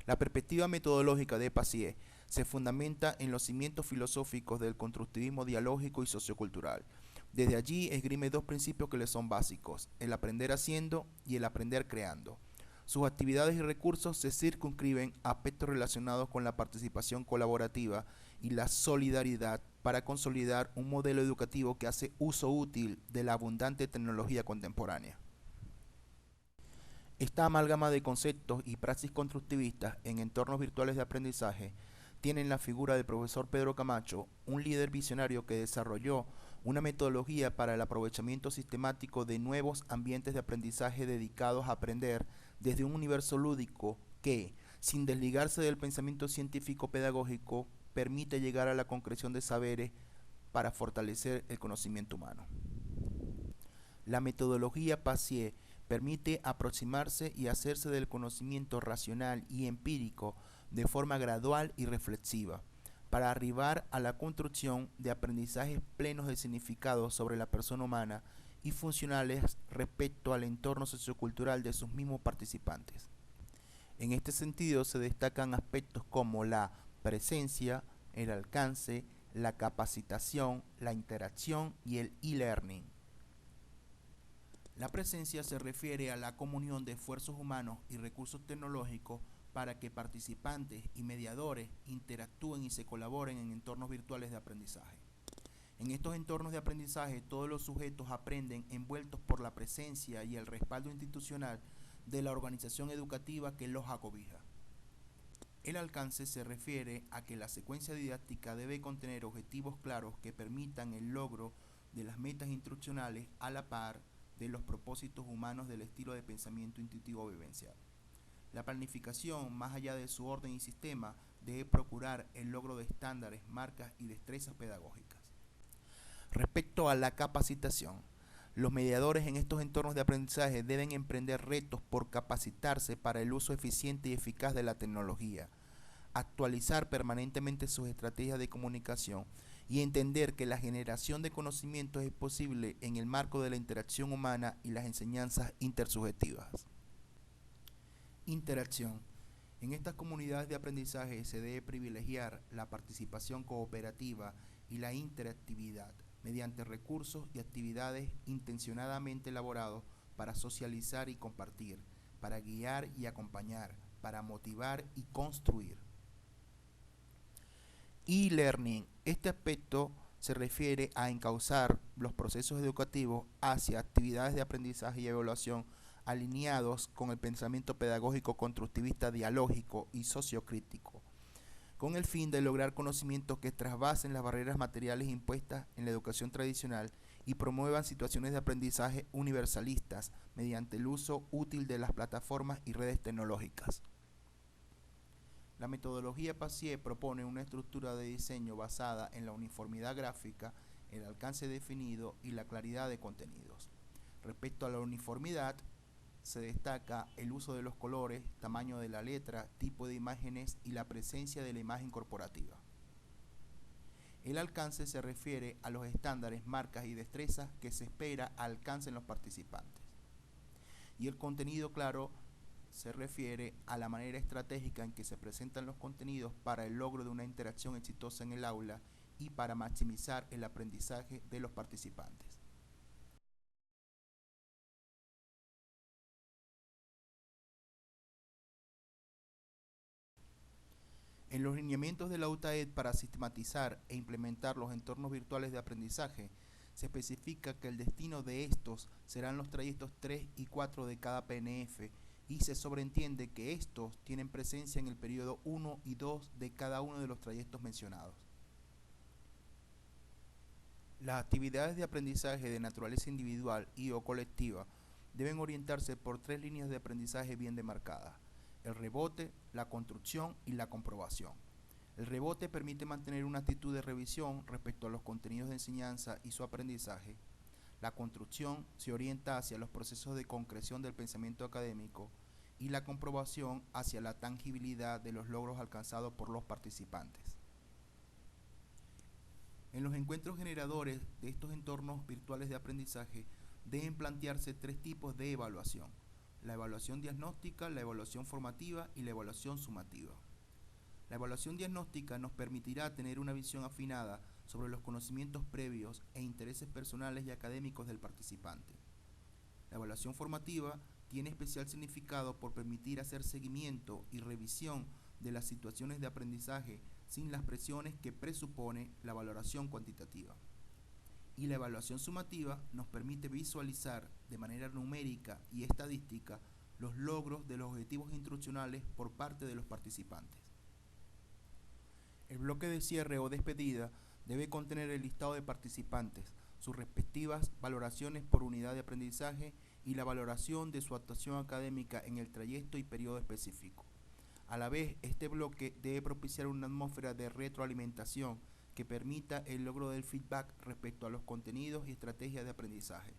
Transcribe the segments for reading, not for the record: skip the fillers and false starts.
La perspectiva metodológica de Passy se fundamenta en los cimientos filosóficos del constructivismo dialógico y sociocultural. Desde allí esgrime dos principios que le son básicos: el aprender haciendo y el aprender creando. Sus actividades y recursos se circunscriben a aspectos relacionados con la participación colaborativa y la solidaridad para consolidar un modelo educativo que hace uso útil de la abundante tecnología contemporánea. Esta amálgama de conceptos y praxis constructivistas en entornos virtuales de aprendizaje tienen la figura del profesor Pedro Camacho, un líder visionario que desarrolló una metodología para el aprovechamiento sistemático de nuevos ambientes de aprendizaje dedicados a aprender desde un universo lúdico que, sin desligarse del pensamiento científico pedagógico, permite llegar a la concreción de saberes para fortalecer el conocimiento humano. La metodología Passy permite aproximarse y hacerse del conocimiento racional y empírico de forma gradual y reflexiva, para arribar a la construcción de aprendizajes plenos de significado sobre la persona humana y funcionales respecto al entorno sociocultural de sus mismos participantes. En este sentido se destacan aspectos como la presencia, el alcance, la capacitación, la interacción y el e-learning. La presencia se refiere a la comunión de esfuerzos humanos y recursos tecnológicos para que participantes y mediadores interactúen y se colaboren en entornos virtuales de aprendizaje. En estos entornos de aprendizaje, todos los sujetos aprenden envueltos por la presencia y el respaldo institucional de la organización educativa que los acobija. El alcance se refiere a que la secuencia didáctica debe contener objetivos claros que permitan el logro de las metas instruccionales a la par de los propósitos humanos del estilo de pensamiento intuitivo vivencial. La planificación, más allá de su orden y sistema, debe procurar el logro de estándares, marcas y destrezas pedagógicas. Respecto a la capacitación, los mediadores en estos entornos de aprendizaje deben emprender retos por capacitarse para el uso eficiente y eficaz de la tecnología, actualizar permanentemente sus estrategias de comunicación y entender que la generación de conocimientos es posible en el marco de la interacción humana y las enseñanzas intersubjetivas. Interacción. En estas comunidades de aprendizaje se debe privilegiar la participación cooperativa y la interactividad mediante recursos y actividades intencionadamente elaborados para socializar y compartir, para guiar y acompañar, para motivar y construir. E-learning. Este aspecto se refiere a encauzar los procesos educativos hacia actividades de aprendizaje y evaluación alineados con el pensamiento pedagógico constructivista dialógico y sociocrítico, con el fin de lograr conocimientos que trasvasen las barreras materiales impuestas en la educación tradicional y promuevan situaciones de aprendizaje universalistas mediante el uso útil de las plataformas y redes tecnológicas. La metodología Passy propone una estructura de diseño basada en la uniformidad gráfica, el alcance definido y la claridad de contenidos. Respecto a la uniformidad, se destaca el uso de los colores, tamaño de la letra, tipo de imágenes y la presencia de la imagen corporativa. El alcance se refiere a los estándares, marcas y destrezas que se espera alcancen los participantes. Y el contenido claro se refiere a la manera estratégica en que se presentan los contenidos para el logro de una interacción exitosa en el aula y para maximizar el aprendizaje de los participantes. En los lineamientos de la UTAED para sistematizar e implementar los entornos virtuales de aprendizaje, se especifica que el destino de estos serán los trayectos 3 y 4 de cada PNF y se sobreentiende que estos tienen presencia en el periodo 1 y 2 de cada uno de los trayectos mencionados. Las actividades de aprendizaje de naturaleza individual y o colectiva deben orientarse por tres líneas de aprendizaje bien demarcadas: el rebote, la construcción y la comprobación. El rebote permite mantener una actitud de revisión respecto a los contenidos de enseñanza y su aprendizaje. La construcción se orienta hacia los procesos de concreción del pensamiento académico y la comprobación hacia la tangibilidad de los logros alcanzados por los participantes. En los encuentros generadores de estos entornos virtuales de aprendizaje deben plantearse tres tipos de evaluación: la evaluación diagnóstica, la evaluación formativa y la evaluación sumativa. La evaluación diagnóstica nos permitirá tener una visión afinada sobre los conocimientos previos e intereses personales y académicos del participante. La evaluación formativa tiene especial significado por permitir hacer seguimiento y revisión de las situaciones de aprendizaje sin las presiones que presupone la valoración cuantitativa. Y la evaluación sumativa nos permite visualizar de manera numérica y estadística los logros de los objetivos instruccionales por parte de los participantes. El bloque de cierre o despedida debe contener el listado de participantes, sus respectivas valoraciones por unidad de aprendizaje y la valoración de su actuación académica en el trayecto y periodo específico. A la vez, este bloque debe propiciar una atmósfera de retroalimentación que permita el logro del feedback respecto a los contenidos y estrategias de aprendizaje.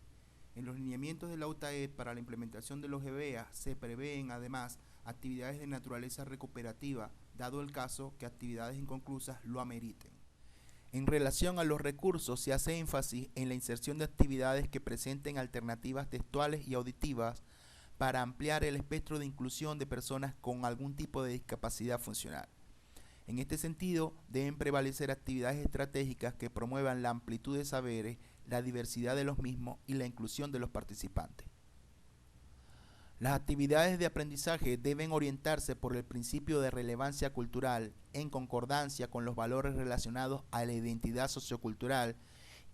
En los lineamientos de la UTAED para la implementación de los EBEA se prevén además actividades de naturaleza recuperativa, dado el caso que actividades inconclusas lo ameriten. En relación a los recursos, se hace énfasis en la inserción de actividades que presenten alternativas textuales y auditivas para ampliar el espectro de inclusión de personas con algún tipo de discapacidad funcional. En este sentido, deben prevalecer actividades estratégicas que promuevan la amplitud de saberes, la diversidad de los mismos y la inclusión de los participantes. Las actividades de aprendizaje deben orientarse por el principio de relevancia cultural en concordancia con los valores relacionados a la identidad sociocultural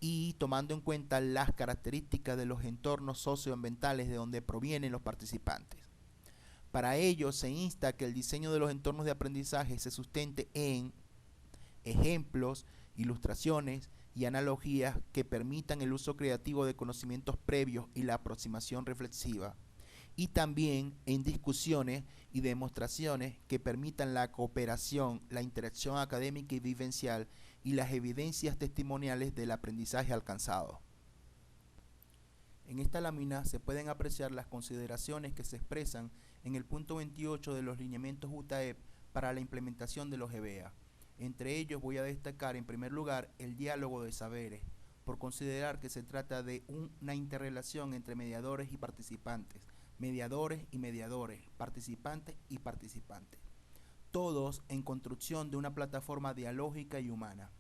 y tomando en cuenta las características de los entornos socioambientales de donde provienen los participantes. Para ello se insta a que el diseño de los entornos de aprendizaje se sustente en ejemplos, ilustraciones y analogías que permitan el uso creativo de conocimientos previos y la aproximación reflexiva, y también en discusiones y demostraciones que permitan la cooperación, la interacción académica y vivencial y las evidencias testimoniales del aprendizaje alcanzado. En esta lámina se pueden apreciar las consideraciones que se expresan en el punto 28 de los lineamientos UTAEP para la implementación de los EBEA. Entre ellos voy a destacar en primer lugar el diálogo de saberes, por considerar que se trata de una interrelación entre mediadores y participantes, mediadores y mediadores, participantes y participantes, todos en construcción de una plataforma dialógica y humana.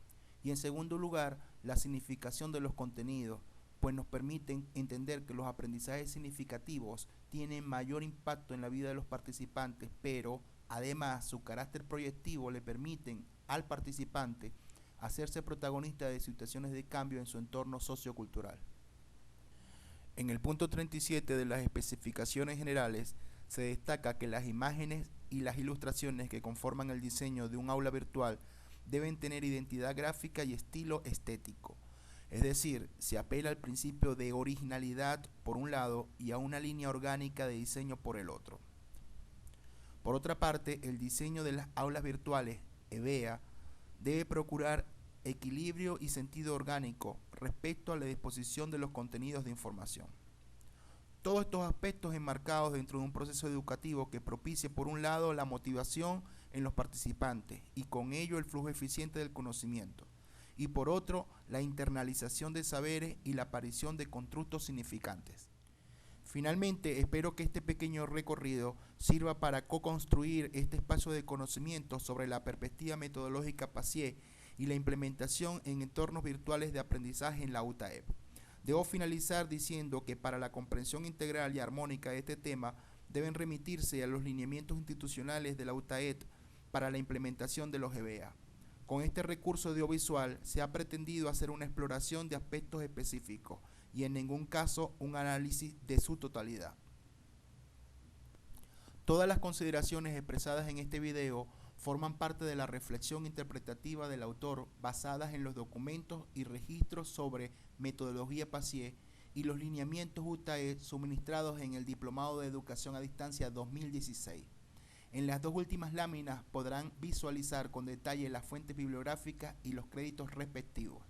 Y en segundo lugar, la significación de los contenidos, pues nos permiten entender que los aprendizajes significativos tienen mayor impacto en la vida de los participantes, pero además su carácter proyectivo le permiten al participante hacerse protagonista de situaciones de cambio en su entorno sociocultural. En el punto 37 de las especificaciones generales se destaca que las imágenes y las ilustraciones que conforman el diseño de un aula virtual deben tener identidad gráfica y estilo estético. Es decir, se apela al principio de originalidad por un lado y a una línea orgánica de diseño por el otro. Por otra parte, el diseño de las aulas virtuales, EBEA, debe procurar equilibrio y sentido orgánico respecto a la disposición de los contenidos de información. Todos estos aspectos enmarcados dentro de un proceso educativo que propicie por un lado la motivación en los participantes y con ello el flujo eficiente del conocimiento, y por otro la internalización de saberes y la aparición de constructos significantes. Finalmente, espero que este pequeño recorrido sirva para co-construir este espacio de conocimiento sobre la perspectiva metodológica PASIE y la implementación en entornos virtuales de aprendizaje en la UTAEP. Debo finalizar diciendo que para la comprensión integral y armónica de este tema deben remitirse a los lineamientos institucionales de la UTAEP para la implementación de los EBEA. Con este recurso audiovisual se ha pretendido hacer una exploración de aspectos específicos y en ningún caso un análisis de su totalidad. Todas las consideraciones expresadas en este video forman parte de la reflexión interpretativa del autor basadas en los documentos y registros sobre metodología PASIE y los lineamientos UTAEP suministrados en el Diplomado de Educación a Distancia 2016. En las dos últimas láminas podrán visualizar con detalle las fuentes bibliográficas y los créditos respectivos.